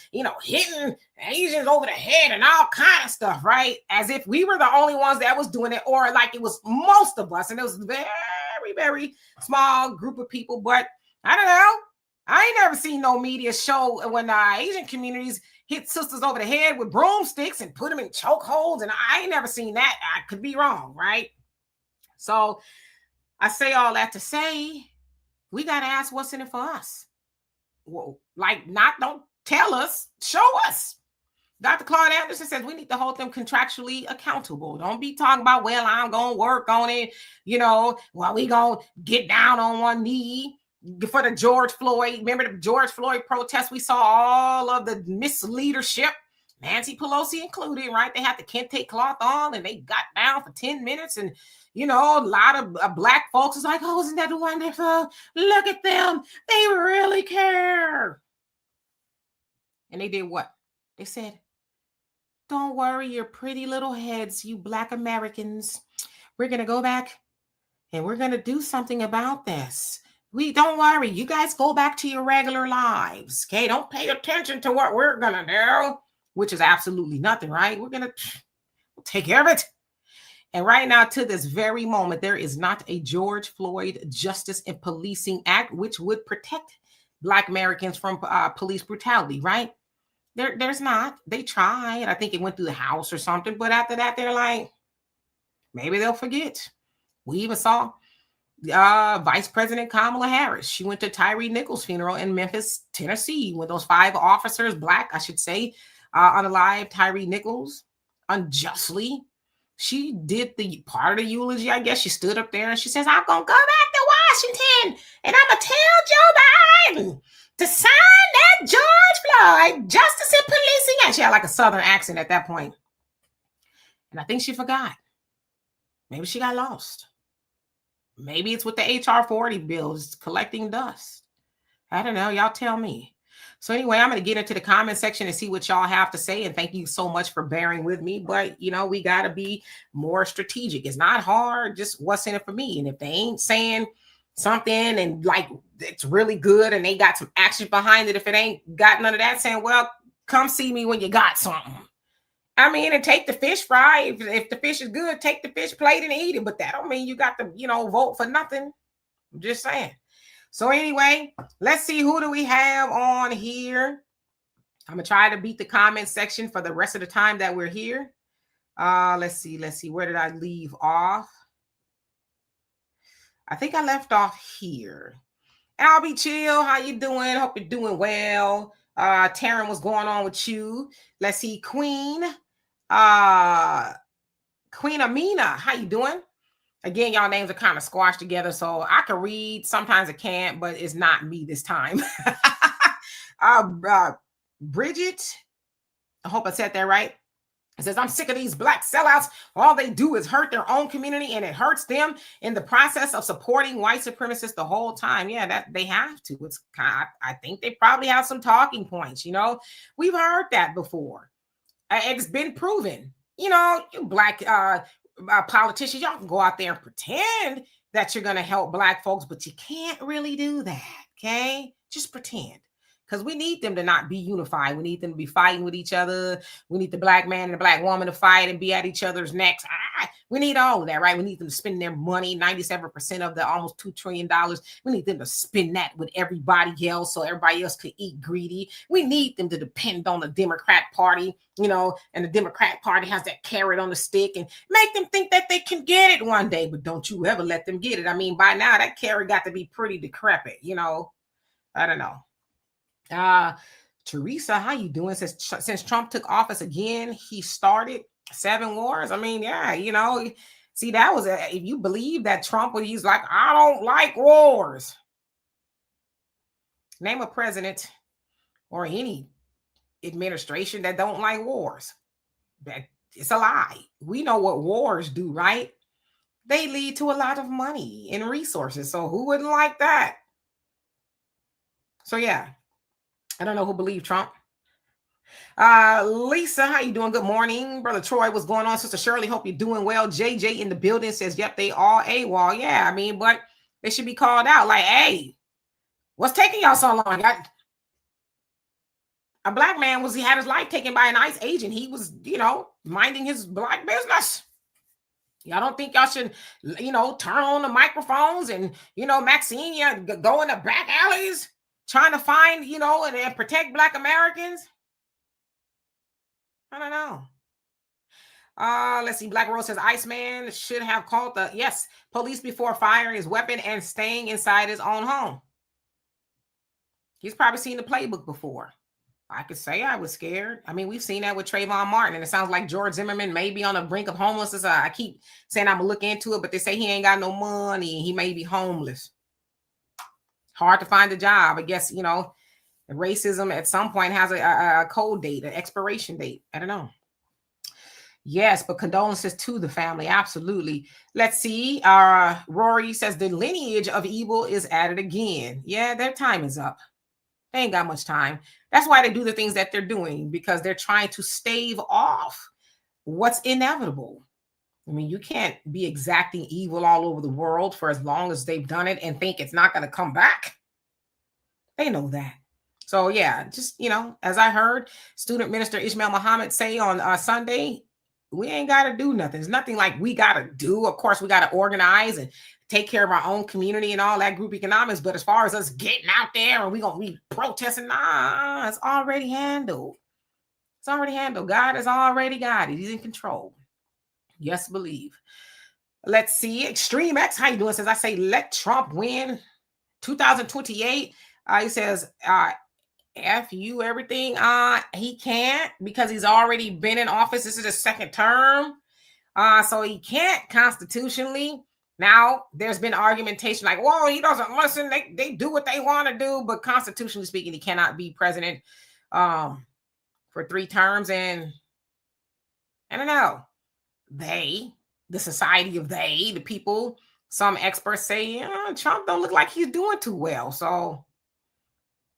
hitting Asians over the head and all kind of stuff, right? As if we were the only ones that was doing it, or like it was most of us. And it was a very, very small group of people. But I don't know. I ain't never seen no media show when Asian communities hit sisters over the head with broomsticks and put them in chokeholds. And I ain't never seen that. I could be wrong, right? So I say all that to say, we got to ask what's in it for us. Well, don't tell us, show us. Dr. Claude Anderson says we need to hold them contractually accountable. Don't be talking about, well, I'm going to work on it. We going to get down on one knee for the George Floyd. Remember the George Floyd protest? We saw all of the misleadership, Nancy Pelosi included, right? They had the kente cloth on and they got down for 10 minutes and a lot of Black folks is like, oh, isn't that wonderful? Look at them. They really care. And they did what? They said, don't worry your pretty little heads, you Black Americans. We're going to go back and we're going to do something about this. Don't worry. You guys go back to your regular lives. Okay. Don't pay attention to what we're going to do, which is absolutely nothing, right? We're going to take care of it. And right now, to this very moment, there is not a George Floyd Justice and Policing Act, which would protect Black Americans from police brutality, right? There's not. They tried. I think it went through the House or something. But after that, they're like, maybe they'll forget. We even saw Vice President Kamala Harris. She went to Tyree Nichols' funeral in Memphis, Tennessee, with those 5 officers, Black, I should say, unalived Tyree Nichols unjustly. She did the part of the eulogy, I guess. She stood up there and she says, I'm going to go back to Washington and I'm going to tell Joe Biden to sign that George Floyd Justice and Policing Act. She had like a Southern accent at that point. And I think she forgot. Maybe she got lost. Maybe it's with the HR 40 bills collecting dust. I don't know. Y'all tell me. So anyway, I'm going to get into the comment section and see what y'all have to say. And thank you so much for bearing with me. But, we got to be more strategic. It's not hard. Just what's in it for me. And if they ain't saying something and like it's really good and they got some action behind it, if it ain't got none of that, saying, well, come see me when you got something. I mean, and take the fish fry. If the fish is good, take the fish plate and eat it. But that don't mean you got to, vote for nothing. I'm just saying. So anyway, let's see, who do we have on here? I'm going to try to beat the comment section for the rest of the time that we're here. Let's see. Where did I leave off? I think I left off here. Albie Chill, how you doing? Hope you're doing well. Taryn, what's going on with you? Let's see, Queen Amina, how you doing? Again, y'all names are kind of squashed together, so I can read. Sometimes I can't, but it's not me this time. Bridget, I hope I said that right. It says, I'm sick of these Black sellouts. All they do is hurt their own community, and it hurts them in the process of supporting white supremacists the whole time. Yeah, that they have to. It's I think they probably have some talking points. We've heard that before. It's been proven. You Black politicians, y'all can go out there and pretend that you're going to help Black folks, but you can't really do that. Okay, just pretend. Because we need them to not be unified. We need them to be fighting with each other. We need the Black man and the Black woman to fight and be at each other's necks. We need all of that, right? We need them to spend their money, 97% of the almost $2 trillion. We need them to spend that with everybody else so everybody else could eat greedy. We need them to depend on the Democrat Party, and the Democrat Party has that carrot on the stick and make them think that they can get it one day. But don't you ever let them get it. I mean, by now that carrot got to be pretty decrepit, I don't know. Teresa, how you doing? Since Trump took office again, he started 7 wars. I mean, yeah, see, that was if you believe that Trump would use like, I don't like wars. Name a president or any administration that don't like wars. That it's a lie. We know what wars do, right? They lead to a lot of money and resources. So who wouldn't like that? So yeah, I don't know who believed Trump. Lisa, how you doing? Good morning. Brother Troy, what's going on? Sister Shirley, hope you're doing well. JJ in the building says, yep, they all AWOL. Yeah, I mean, but they should be called out. Like, hey, what's taking y'all so long? A black man he had his life taken by an ICE agent. He was, minding his black business. Y'all don't think y'all should, turn on the microphones and, Maxine, go in the back alleys trying to find, and protect Black Americans? I don't know. Let's see. Black Rose says Iceman should have called police before firing his weapon and staying inside his own home. He's probably seen the playbook before. I could say I was scared. I mean, we've seen that with Trayvon Martin, and it sounds like George Zimmerman may be on the brink of homelessness. I keep saying I'm gonna look into it, but they say he ain't got no money. He may be homeless. Hard to find a job. I guess, racism at some point has a code date, an expiration date. I don't know. Yes, but condolences to the family. Absolutely. Let's see. Rory says the lineage of evil is at it again. Yeah, their time is up. They ain't got much time. That's why they do the things that they're doing, because they're trying to stave off what's inevitable. I mean, you can't be exacting evil all over the world for as long as they've done it and think it's not going to come back. They know that. So, yeah, just, as I heard student minister Ishmael Muhammad say on Sunday, we ain't got to do nothing. There's nothing like we got to do. Of course, we got to organize and take care of our own community and all that group economics. But as far as us getting out there and we're going to be protesting, it's already handled. It's already handled. God has already got it. He's in control. Yes, believe. Let's see. Extreme X, how you doing? Says, I say, let Trump win 2028. He says, F you everything. He can't, because he's already been in office. This is his second term. So he can't constitutionally. Now, there's been argumentation like, whoa, he doesn't listen. They do what they want to do. But constitutionally speaking, he cannot be president for 3 terms. And I don't know. The society of the people, some experts say, Trump don't look like he's doing too well. So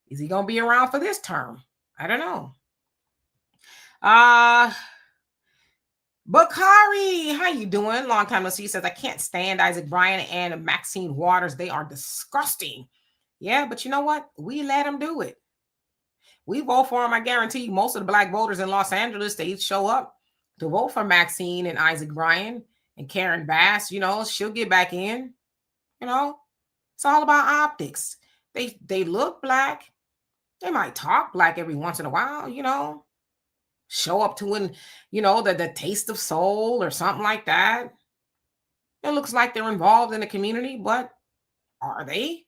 is he going to be around for this term? I don't know. Bakari, how you doing? Long time no see. Says, I can't stand Isaac Bryan and Maxine Waters. They are disgusting. Yeah, but you know what? We let them do it. We vote for them. I guarantee you most of the Black voters in Los Angeles, they show up to vote for Maxine and Isaac Bryan and Karen Bass. She'll get back in. It's all about optics. They look Black. They might talk Black every once in a while, show up to the taste of soul or something like that. It looks like they're involved in the community, but are they?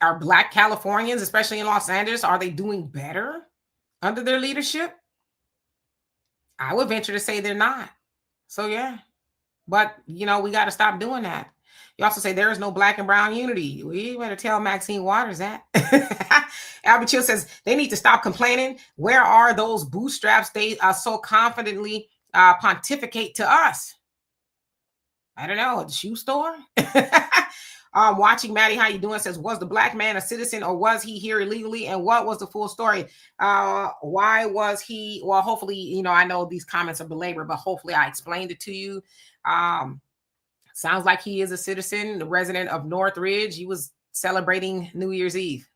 Are Black Californians, especially in Los Angeles, are they doing better under their leadership? I would venture to say they're not. So yeah, but we got to stop doing that. You also say there is no Black and brown unity. We better tell Maxine Waters that. Albert Chill says they need to stop complaining. Where are those bootstraps they so confidently pontificate to us? I don't know, at the shoe store? Watching Maddie, how you doing? Says, was the Black man a citizen or was he here illegally? And what was the full story? Why was he? Well, hopefully, I know these comments are belabored, but hopefully I explained it to you. Sounds like he is a citizen, the resident of Northridge. He was celebrating New Year's Eve.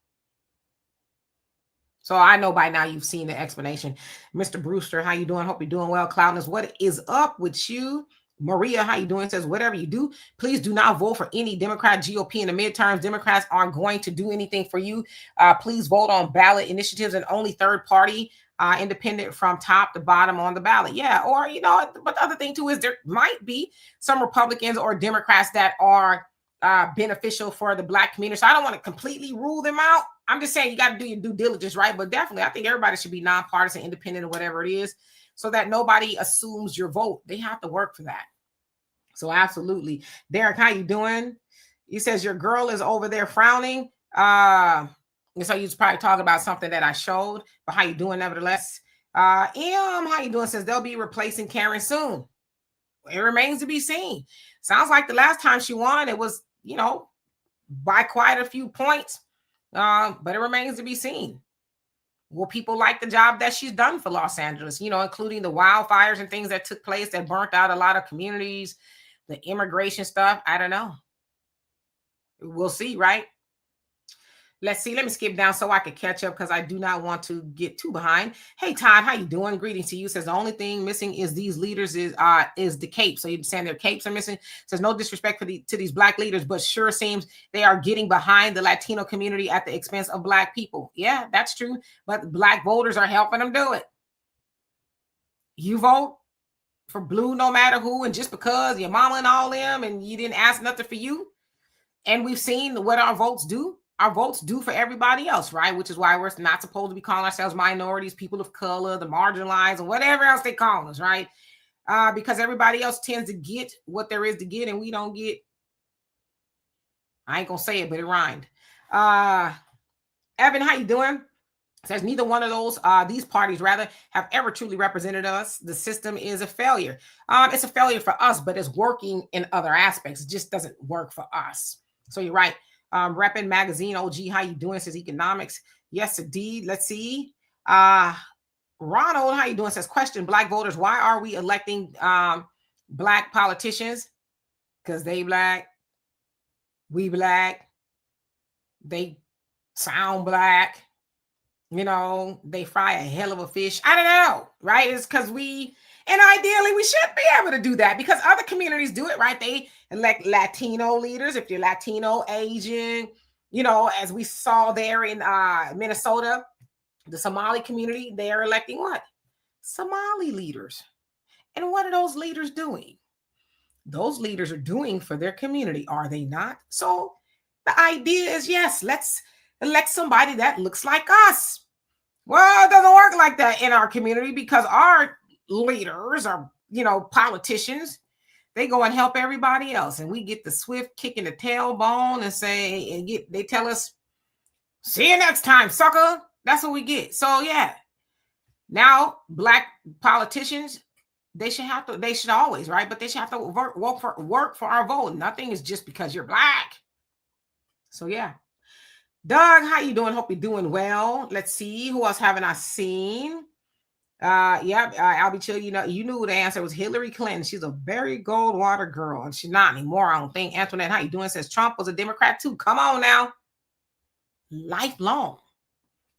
So I know by now you've seen the explanation. Mr. Brewster, how you doing? Hope you're doing well. Cloudness, what is up with you? Maria, how you doing? Says, whatever you do, please do not vote for any Democrat GOP in the midterms. Democrats aren't going to do anything for you. Please vote on ballot initiatives and only third party independent from top to bottom on the ballot. Yeah. Or, but the other thing too is there might be some Republicans or Democrats that are beneficial for the Black community. So I don't want to completely rule them out. I'm just saying you got to do your due diligence, right? But definitely, I think everybody should be nonpartisan, independent, or whatever it is. so that nobody assumes your vote. They have to work for that. So absolutely. Derek, how you doing? He says your girl is over there frowning. So you probably talking about something that I showed, but how you doing nevertheless? How you doing? Says they'll be replacing Karen soon. It remains to be seen. Sounds like the last time she won, it was, by quite a few points. But it remains to be seen. Will people like the job that she's done for Los Angeles, including the wildfires and things that took place that burnt out a lot of communities, the immigration stuff? I don't know. We'll see, right? Let's see. Let me skip down so I can catch up because I do not want to get too behind. Hey, Todd, how you doing? Greetings to you. Says the only thing missing is these leaders is the capes. So you're saying their capes are missing. Says no disrespect to these Black leaders, but sure seems they are getting behind the Latino community at the expense of Black people. Yeah, that's true. But Black voters are helping them do it. You vote for blue no matter who, and just because your mama and all them and you didn't ask nothing for you. And we've seen what our votes do. Our votes do for everybody else, right? Which is why we're not supposed to be calling ourselves minorities, people of color, the marginalized, and whatever else they call us, right? Because everybody else tends to get what there is to get, and we don't get. I ain't gonna say it, but it rhymed. Evan, how you doing? Says neither one of these parties rather have ever truly represented us. The system is a failure. It's a failure for us, but it's working in other aspects. It just doesn't work for us. So you're right. Reppin Magazine OG, how you doing? Says economics. Yes, indeed. Let's see. Ronald, how you doing? Says question, Black voters, why are we electing Black politicians? Because they Black, we Black, they sound Black, they fry a hell of a fish. I don't know, right? It's because and ideally we should be able to do that because other communities do it, right? They elect Latino leaders. If you're Latino, Asian, as we saw there in Minnesota, the Somali community, they are electing what? Somali leaders. And what are those leaders doing? Those leaders are doing for their community, are they not? So the idea is, yes, let's elect somebody that looks like us. Well, it doesn't work like that in our community because our leaders are, politicians. They go and help everybody else, and we get the swift kick in the tailbone and they tell us, see you next time, sucker. That's what we get. So yeah, now Black politicians, they should always, right? But they should have to work for our vote. Nothing is just because you're Black. So yeah. Doug, how you doing? Hope you're doing well. Let's see. Who else haven't I seen? Albie Chill, you knew the answer was Hillary Clinton. She's a very Goldwater girl, and she's not anymore, I don't think. Antoinette, how you doing? Says Trump was a Democrat too. Come on now. Lifelong.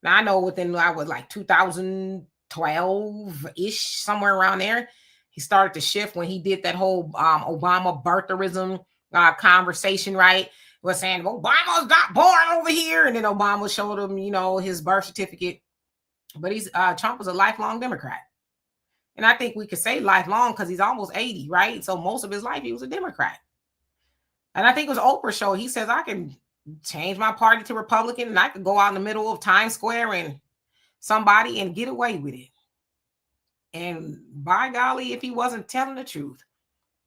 Now, I know within, 2012-ish, somewhere around there, he started to shift when he did that whole Obama birtherism conversation, right? Was saying, Obama's not born over here. And then Obama showed him, his birth certificate. But Trump was a lifelong Democrat. And I think we could say lifelong because he's almost 80, right? So most of his life, he was a Democrat. And I think it was Oprah's show. He says, I can change my party to Republican and I could go out in the middle of Times Square and somebody and get away with it. And by golly, if he wasn't telling the truth,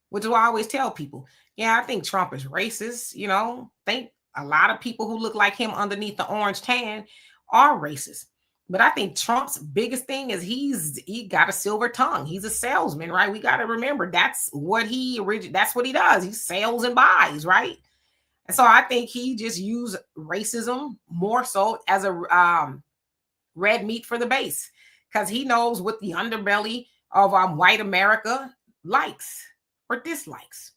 which is why I always tell people, I think Trump is racist. Think a lot of people who look like him underneath the orange tan are racist. But I think Trump's biggest thing is he got a silver tongue. He's a salesman, right? We got to remember that's what he does. He sells and buys, right? And so I think he just used racism more so as a red meat for the base because he knows what the underbelly of white America likes or dislikes.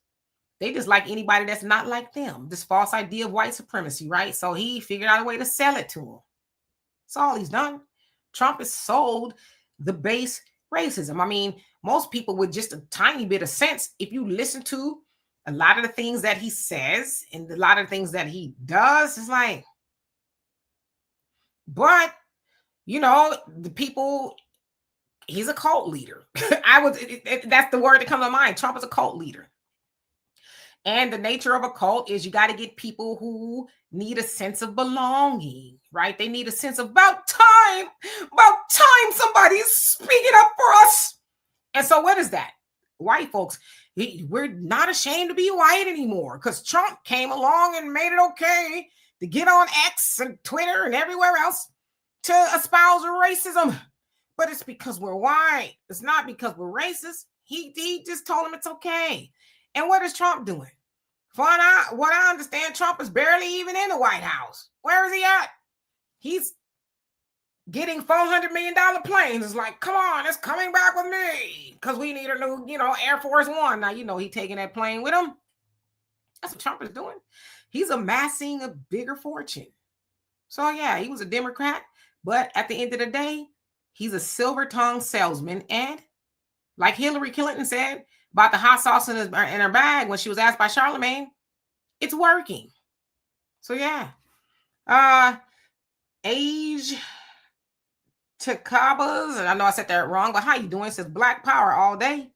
They dislike anybody that's not like them. This false idea of white supremacy, right? So he figured out a way to sell it to them. That's all he's done. Trump has sold the base racism. I mean, most people with just a tiny bit of sense, if you listen to a lot of the things that he says and a lot of the things that he does, it's like, but, the people, he's a cult leader. That's the word that comes to mind. Trump is a cult leader. And the nature of a cult is you got to get people who need a sense of belonging, right? They need a sense of about time somebody's speaking up for us. And so what is that? White folks, we're not ashamed to be white anymore because Trump came along and made it okay to get on X and Twitter and everywhere else to espouse racism. But it's because we're white. It's not because we're racist. He just told him it's okay. And what is Trump doing? What I understand, Trump is barely even in the White House. Where is he at? He's getting $400 million planes. It's like, come on, it's coming back with me because we need a new, Air Force One. Now, he's taking that plane with him. That's what Trump is doing. He's amassing a bigger fortune. So, yeah, he was a Democrat. But at the end of the day, he's a silver-tongued salesman. And like Hillary Clinton said about the hot sauce in her bag when she was asked by Charlemagne, it's working. So, yeah. Age Takabas, and I know I said that wrong, but how you doing? It says Black Power all day.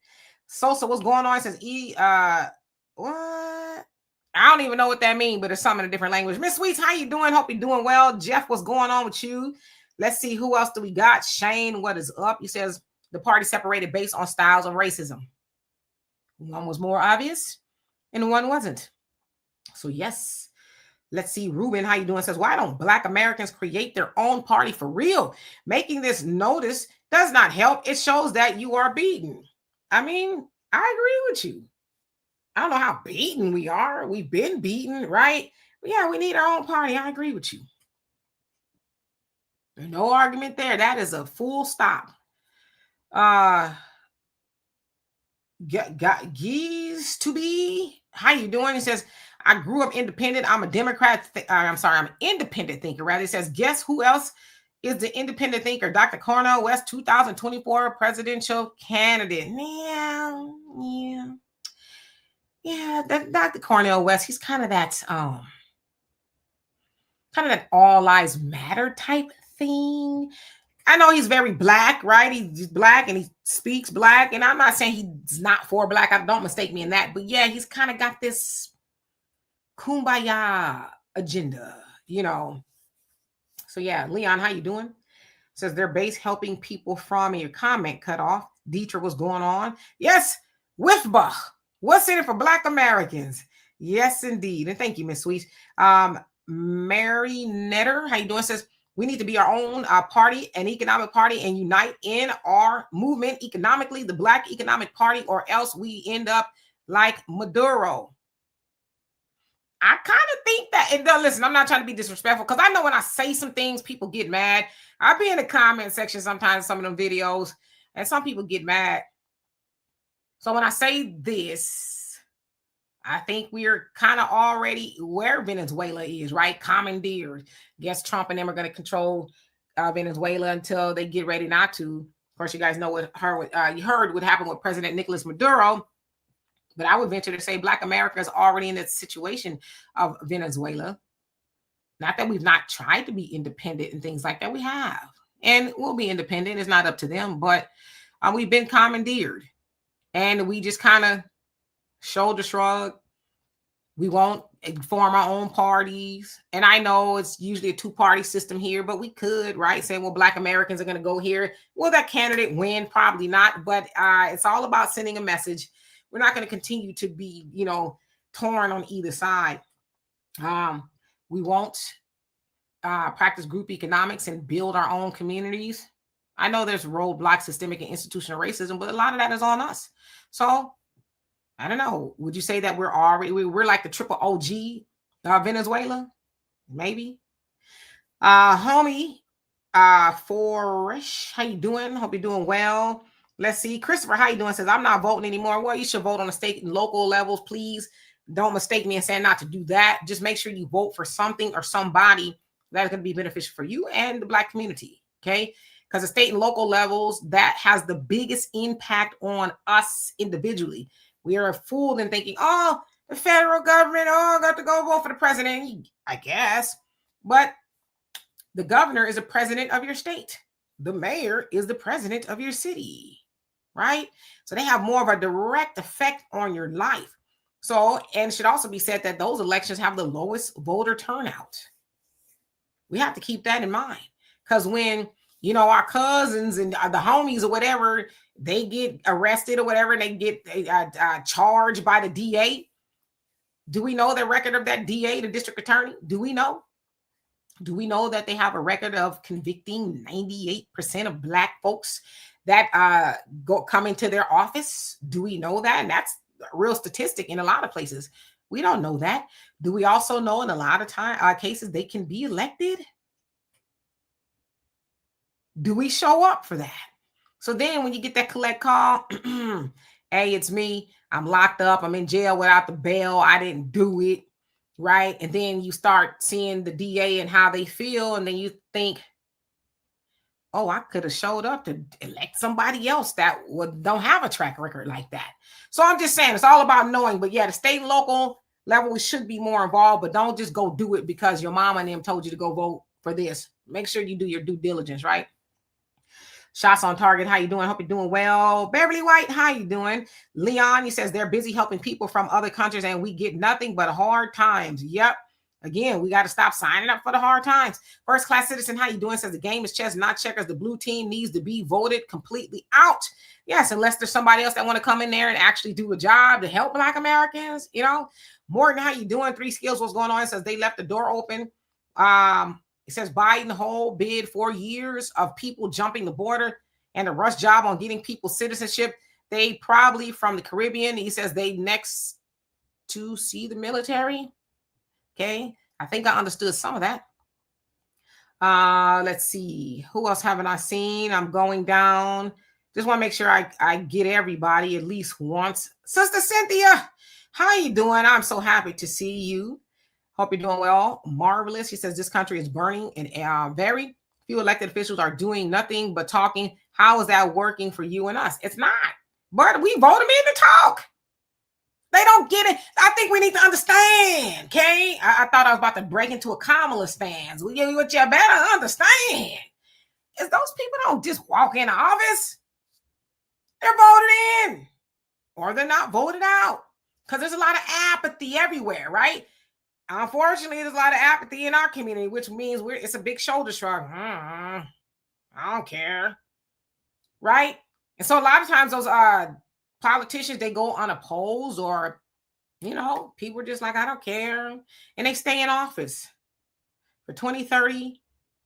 Sosa, what's going on? It says what? I don't even know what that means, but it's something in a different language. Miss Sweets, how you doing? Hope you're doing well. Jeff, what's going on with you? Let's see, who else do we got? Shane, what is up? He says the party separated based on styles of racism. One was more obvious and one wasn't. So yes. Let's see, Ruben, how you doing? Says, why don't Black Americans create their own party for real? Making this notice does not help. It shows that you are beaten. I mean, I agree with you. I don't know how beaten we are. We've been beaten, right? But yeah, we need our own party. I agree with you. There's no argument there. That is a full stop. Geese to be. How you doing? He says, I grew up independent. I'm a Democrat. I'm an independent thinker, rather. It says, guess who else is the independent thinker? Dr. Cornel West, 2024 presidential candidate. Yeah. That Dr. Cornel West, he's kind of that all lives matter type thing. I know he's very Black, right? He's Black and he speaks Black. And I'm not saying he's not for Black. Don't mistake me in that. But yeah, he's kind of got this kumbaya agenda, So yeah, Leon, how you doing? Says they're base helping people from your comment cut off. Demetra, what's going on? Yes, Withbach. What's in it for Black Americans? Yes, indeed. And thank you, Miss Sweet. Mary Netter, how you doing? Says we need to be our own party, an economic party, and unite in our movement economically, the Black Economic Party, or else we end up like Maduro. I kind of think that, and listen, I'm not trying to be disrespectful because I know when I say some things, people get mad. I be in the comment section sometimes, some of them videos, and some people get mad. So when I say this, I think we're kind of already where Venezuela is, right? Commandeered. Guess Trump and them are going to control Venezuela until they get ready not to. Of course, you guys know you heard what happened with President Nicolas Maduro. But I would venture to say Black America is already in that situation of Venezuela. Not that we've not tried to be independent and things like that. We have. And we'll be independent. It's not up to them. But we've been commandeered. And we just kind of shoulder shrug. We won't form our own parties. And I know it's usually a two-party system here, but we could, right? Say, well, Black Americans are going to go here. Will that candidate win? Probably not. But it's all about sending a message. We're not going to continue to be, torn on either side. We won't practice group economics and build our own communities. I know there's roadblocks, systemic and institutional racism, but a lot of that is on us. So I don't know. Would you say that we're like the triple OG Venezuela? Maybe. Homie, Forish, how you doing? Hope you're doing well. Let's see. Christopher, how you doing? Says, I'm not voting anymore. Well, you should vote on the state and local levels, please. Don't mistake me in saying not to do that. Just make sure you vote for something or somebody that is going to be beneficial for you and the Black community, okay? Because the state and local levels, that has the biggest impact on us individually. We are fooled in thinking, oh, the federal government, I got to go vote for the president, I guess. But the governor is the president of your state. The mayor is the president of your city. Right? So they have more of a direct effect on your life. So, and it should also be said that those elections have the lowest voter turnout. We have to keep that in mind because when you know, our cousins and the homies or whatever, they get arrested or whatever, and they get charged by the DA. Do we know the record of that DA, the district attorney? Do we know? Do we know that they have a record of convicting 98% of Black folks that come into their office? Do we know that? And that's a real statistic in a lot of places. We don't know that. Do we also know in a lot of cases they can be elected? Do we show up for that? So then when you get that collect call, hey, it's me. I'm locked up. I'm in jail without the bail. I didn't do it. Right. And then you start seeing the DA and how they feel. And then you think, oh, I could have showed up to elect somebody else that don't have a track record like that. So I'm just saying it's all about knowing. But yeah, the state and local level, we should be more involved. But don't just go do it because your mama and them told you to go vote for this. Make sure you do your due diligence. Right. Shots on target. How you doing? Hope you're doing well. Beverly White, how you doing? Leon, he says they're busy helping people from other countries and we get nothing but hard times. Yep. Again, we got to stop signing up for the hard times. First class citizen, how you doing? Says the game is chess, not checkers. The blue team needs to be voted completely out. Yes, unless there's somebody else that want to come in there and actually do a job to help Black Americans. You know, Morgan, how you doing? Three Skills, what's going on? It says they left the door open. It says Biden whole bid 4 years of people jumping the border and a rush job on getting people citizenship. They probably from the Caribbean. He says they next to see the military. Okay. I think I understood some of that. Let's see. Who else haven't I seen? I'm going down. Just want to make sure I get everybody at least once. Sister Cynthia, how you doing? I'm so happy to see you. Hope you're doing well. Marvelous. He says this country is burning and very few elected officials are doing nothing but talking. How is that working for you and us? It's not. But we voted them in to talk. They don't get it. I think we need to understand, okay? I thought I was about to break into a Kamala stance. What you better understand is those people don't just walk in office. They're voted in or they're not voted out because there's a lot of apathy everywhere, right? Unfortunately, there's a lot of apathy in our community, which means it's a big shoulder shrug. I don't care. Right? And so a lot of times those politicians, they go unopposed or, you know, people are just like, I don't care. And they stay in office for 20, 30,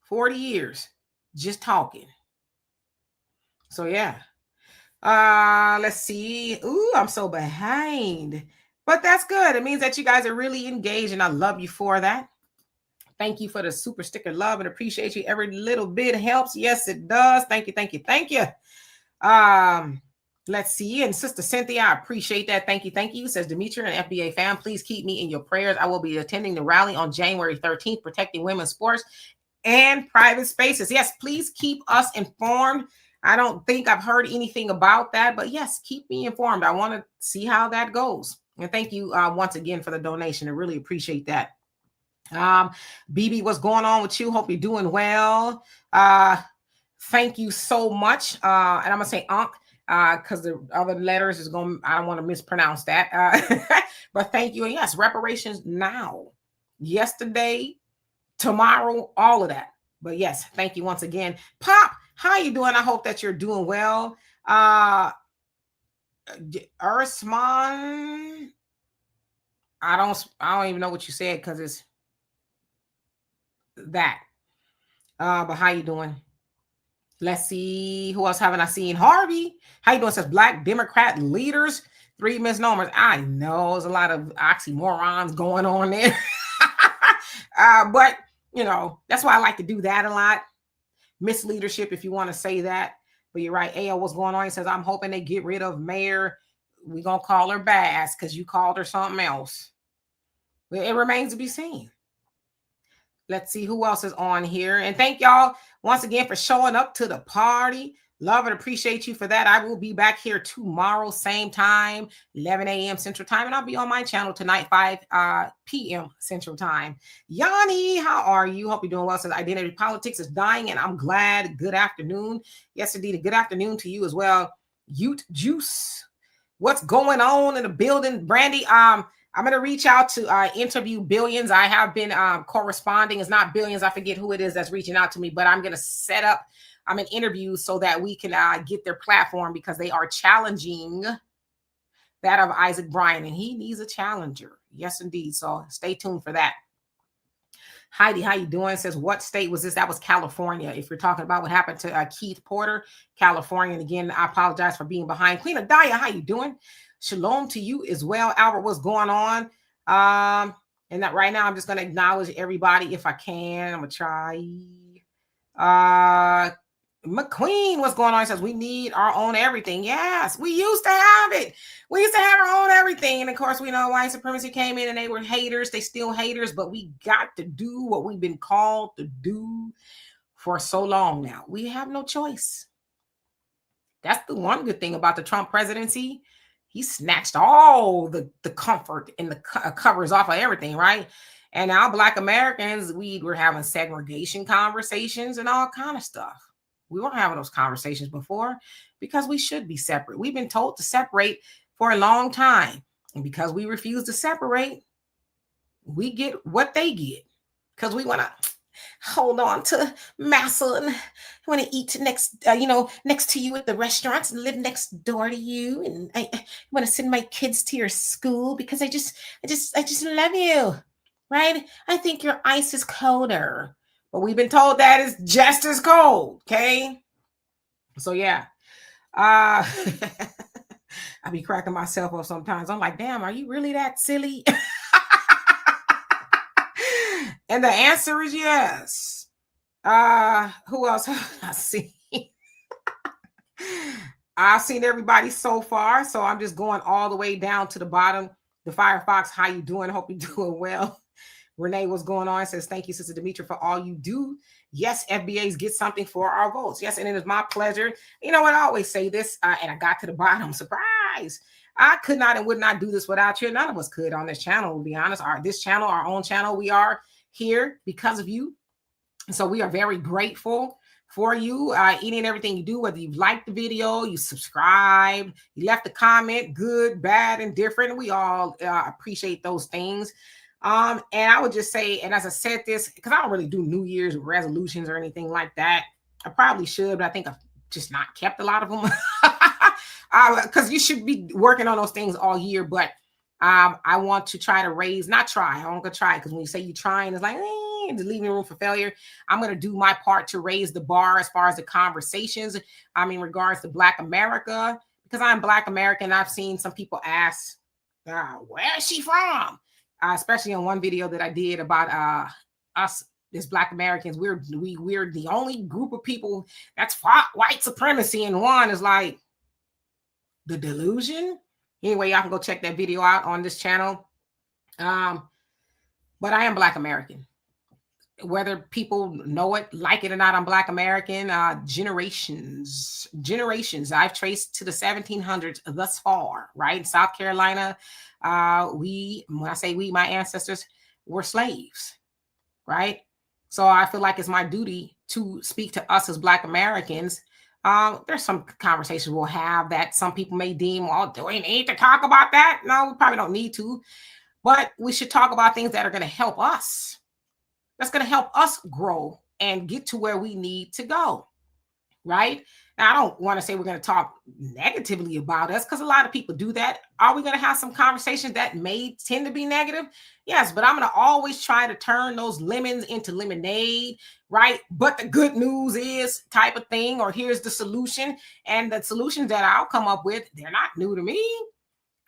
40 years, just talking. So, yeah. Let's see. Ooh, I'm so behind. But that's good. It means that you guys are really engaged, and I love you for that. Thank you for the super sticker love and appreciate you. Every little bit helps. Yes, it does. Thank you, thank you, thank you. Let's see. And Sister Cynthia, I appreciate that. Thank you, thank you. Says Demetra and FBA fam, please keep me in your prayers. I will be attending the rally on January 13th, protecting women's sports and private spaces. Yes, please keep us informed. I don't think I've heard anything about that, but yes, keep me informed. I want to see how that goes. And thank you once again for the donation. I really appreciate that. BB, what's going on with you? Hope you're doing well. Thank you so much. And I'm going to say because the other letters is going, I don't want to mispronounce that. But thank you. And yes, reparations now, yesterday, tomorrow, all of that. But yes, thank you once again. Pop, how you doing? I hope that you're doing well. Ursman, I don't even know what you said because it's that. But how you doing? Let's see. Who else haven't I seen? Harvey, how you doing? Says Black Democrat leaders, 3 misnomers. I know there's a lot of oxymorons going on there. But you know, that's why I like to do that a lot. Misleadership, if you want to say that. But you're right. Ayo, what's going on? He says, I'm hoping they get rid of Mayor. We're going to call her Bass because you called her something else. But it remains to be seen. Let's see who else is on here. And thank y'all once again for showing up to the party. Love and appreciate you for that. I will be back here tomorrow, same time, 11 a.m. Central Time. And I'll be on my channel tonight, 5 p.m. Central Time. Yanni, how are you? Hope you're doing well. Says identity politics is dying, and I'm glad. Good afternoon. Yes, indeed. A good afternoon to you as well. Ute Juice. What's going on in the building? Brandy, I'm going to reach out to interview Billions. I have been corresponding. It's not Billions. I forget who it is that's reaching out to me, but I'm going to set up in interviews so that we can get their platform, because they are challenging that of Isaac Bryan, and he needs a challenger. Yes, indeed. So stay tuned for that. Heidi, how you doing? Says, what state was this? That was California. If you're talking about what happened to Keith Porter, California. And again, I apologize for being behind. Queen Adaya, how you doing? Shalom to you as well. Albert, what's going on? And that right now, I'm just going to acknowledge everybody if I can. I'm going to try. McQueen, what's going on? He says, we need our own everything. Yes, we used to have it. We used to have our own everything. And of course, we know white supremacy came in and they were haters. They still haters, but we got to do what we've been called to do for so long now. We have no choice. That's the one good thing about the Trump presidency. He snatched all the comfort and the covers off of everything, right? And now Black Americans, we were having segregation conversations and all kind of stuff. We weren't having those conversations before because we should be separate. We've been told to separate for a long time. And because we refuse to separate, we get what they get. Because we want to hold on to massa and want to eat next to you at the restaurants and live next door to you. And I want to send my kids to your school because I just love you, right? I think your ice is colder. But we've been told that is just as cold, okay? So yeah. I be cracking myself up sometimes. I'm like, damn, are you really that silly? And the answer is yes. Who else have I seen? I've seen everybody so far, so I'm just going all the way down to the bottom. The Firefox, how you doing? Hope you're doing well. Renee, what's going on? Says, thank you, Sister Demetra, for all you do. Yes, FBAs get something for our votes. Yes, and it is my pleasure. You know what? I always say this, and I got to the bottom. Surprise. I could not and would not do this without you. None of us could on this channel, to be honest. This channel, our own channel, we are here because of you. And so we are very grateful for you, eating and everything you do, whether you liked the video, you subscribed, you left a comment, good, bad, and different. We all appreciate those things. And I would just say, and as I said this, because I don't really do New Year's resolutions or anything like that. I probably should, but I think I've just not kept a lot of them. Because you should be working on those things all year. But I want to try to raise, not try, I'm going to try, because when you say you're trying, it's like, just leaving room for failure. I'm going to do my part to raise the bar as far as the conversations, in regards to Black America, because I'm Black American. I've seen some people ask, where is she from? Especially on one video that I did about us as Black Americans. We're the only group of people that's fought white supremacy, and one is like the delusion. Anyway, y'all can go check that video out on this channel. But I am Black American. Whether people know it, like it or not, I'm Black American. Generations. I've traced to the 1700s thus far, right? In South Carolina, when I say we, my ancestors were slaves, right? So I feel like it's my duty to speak to us as Black Americans. There's some conversations we'll have that some people may deem, well, do we need to talk about that? No, we probably don't need to, but we should talk about things that are going to help us. That's going to help us grow and get to where we need to go, right? Now, I don't want to say we're going to talk negatively about us, because a lot of people do that. Are we going to have some conversations that may tend to be negative? Yes, but I'm going to always try to turn those lemons into lemonade, right? But the good news is type of thing, or here's the solution. And the solutions that I'll come up with, they're not new to me.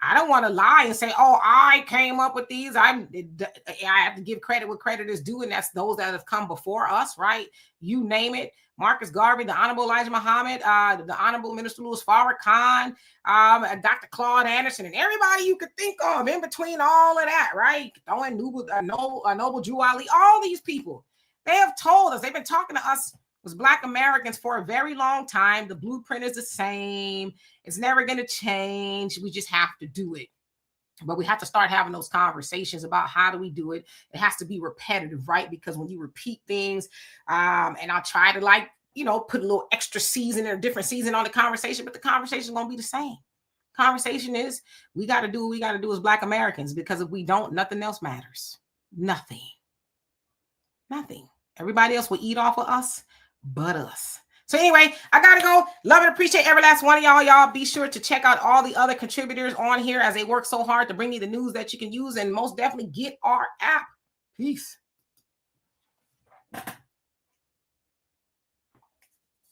I don't want to lie and say, oh, I came up with these. I have to give credit where credit is due, and that's those that have come before us, right? You name it. Marcus Garvey, the Honorable Elijah Muhammad, the Honorable Minister Louis Farrakhan, Dr. Claude Anderson, and everybody you could think of in between all of that, right? Throwing Noble Drew Ali, all these people, they have told us, they've been talking to us as Black Americans for a very long time. The blueprint is the same. It's never going to change. We just have to do it. But we have to start having those conversations about how do we do it. It has to be repetitive, right? Because when you repeat things, and I'll try to put a little extra season or a different season on the conversation, but the conversation is going to be the same. Conversation is, we got to do what we got to do as Black Americans, because if we don't, nothing else matters. Nothing. Everybody else will eat off of us but us. So anyway, I gotta go. Love and appreciate every last one of y'all. Y'all be sure to check out all the other contributors on here as they work so hard to bring you the news that you can use, and most definitely get our app. Peace.